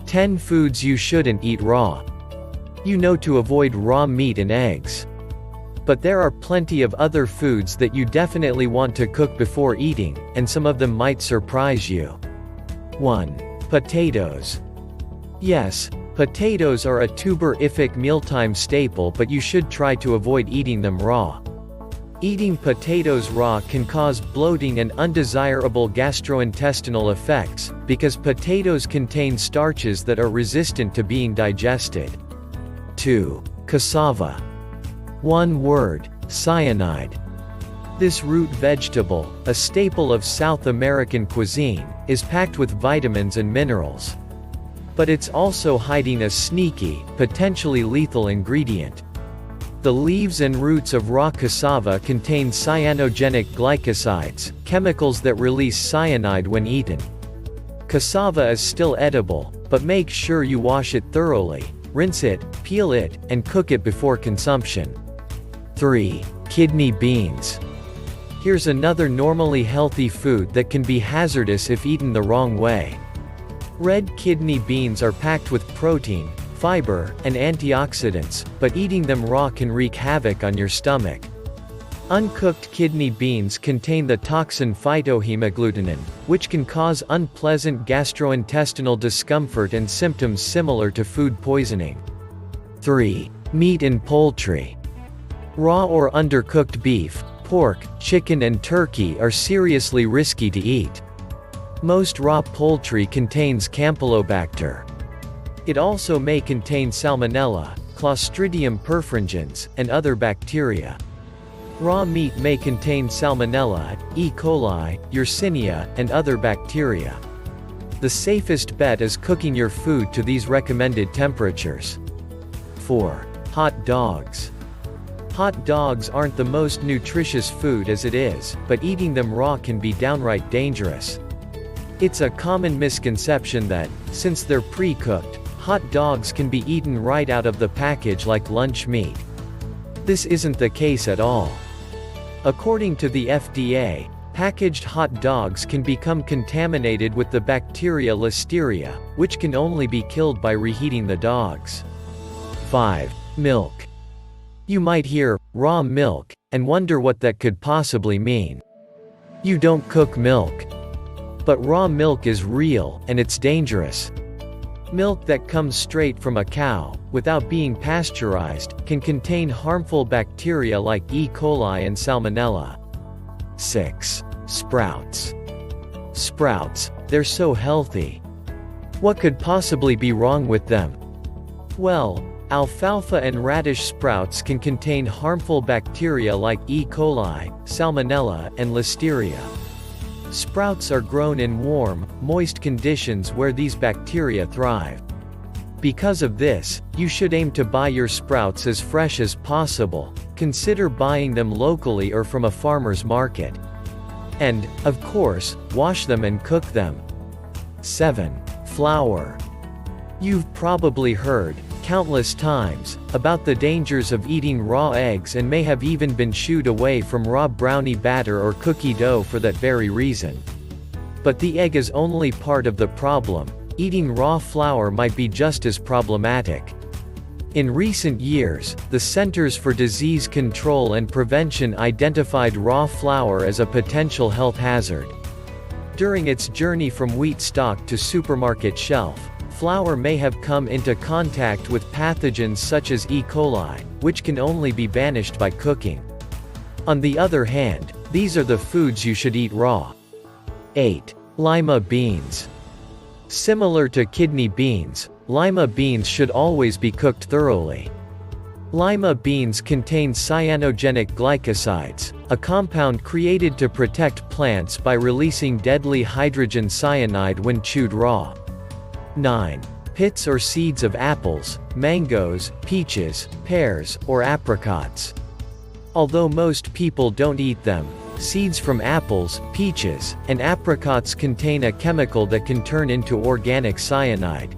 10 foods you shouldn't eat raw. You know to avoid raw meat and eggs. But there are plenty of other foods that you definitely want to cook before eating, and some of them might surprise you. 1. Potatoes. Yes, potatoes are a tuberific mealtime staple, but you should try to avoid eating them raw. Eating potatoes raw can cause bloating and undesirable gastrointestinal effects, because potatoes contain starches that are resistant to being digested. 2. Cassava. One word: cyanide. This root vegetable, a staple of South American cuisine, is packed with vitamins and minerals. But it's also hiding a sneaky, potentially lethal ingredient. The leaves and roots of raw cassava contain cyanogenic glycosides, chemicals that release cyanide when eaten. Cassava is still edible, but make sure you wash it thoroughly, rinse it, peel it, and cook it before consumption. 3. Kidney beans. Here's another normally healthy food that can be hazardous if eaten the wrong way. Red kidney beans are packed with protein, fiber, and antioxidants, but eating them raw can wreak havoc on your stomach. Uncooked kidney beans contain the toxin phytohemagglutinin, which can cause unpleasant gastrointestinal discomfort and symptoms similar to food poisoning. 3. Meat and poultry. Raw or undercooked beef, pork, chicken and turkey are seriously risky to eat. Most raw poultry contains Campylobacter. It also may contain Salmonella, Clostridium perfringens, and other bacteria. Raw meat may contain Salmonella, E. coli, Yersinia, and other bacteria. The safest bet is cooking your food to these recommended temperatures. 4. Hot dogs. Hot dogs aren't the most nutritious food as it is, but eating them raw can be downright dangerous. It's a common misconception that, since they're pre-cooked, hot dogs can be eaten right out of the package like lunch meat. This isn't the case at all. According to the FDA, packaged hot dogs can become contaminated with the bacteria Listeria, which can only be killed by reheating the dogs. 5. Milk. You might hear, raw milk, and wonder what that could possibly mean. You don't cook milk. But raw milk is real, and it's dangerous. Milk that comes straight from a cow, without being pasteurized, can contain harmful bacteria like E. coli and Salmonella. 6. Sprouts. Sprouts, they're so healthy. What could possibly be wrong with them? Well, alfalfa and radish sprouts can contain harmful bacteria like E. coli, Salmonella, and Listeria. Sprouts are grown in warm, moist conditions where these bacteria thrive. Because of this, you should aim to buy your sprouts as fresh as possible. Consider buying them locally or from a farmer's market. And, of course, wash them and cook them. 7. Flour. You've probably heard, countless times, about the dangers of eating raw eggs and may have even been shooed away from raw brownie batter or cookie dough for that very reason. But the egg is only part of the problem. Eating raw flour might be just as problematic. In recent years, the Centers for Disease Control and Prevention identified raw flour as a potential health hazard. During its journey from wheat stalk to supermarket shelf, flour may have come into contact with pathogens such as E. coli, which can only be banished by cooking. On the other hand, these are the foods you should eat raw. 8. Lima beans. Similar to kidney beans, lima beans should always be cooked thoroughly. Lima beans contain cyanogenic glycosides, a compound created to protect plants by releasing deadly hydrogen cyanide when chewed raw. 9. Pits or seeds of apples, mangoes, peaches, pears, or apricots. Although most people don't eat them, seeds from apples, peaches, and apricots contain a chemical that can turn into organic cyanide.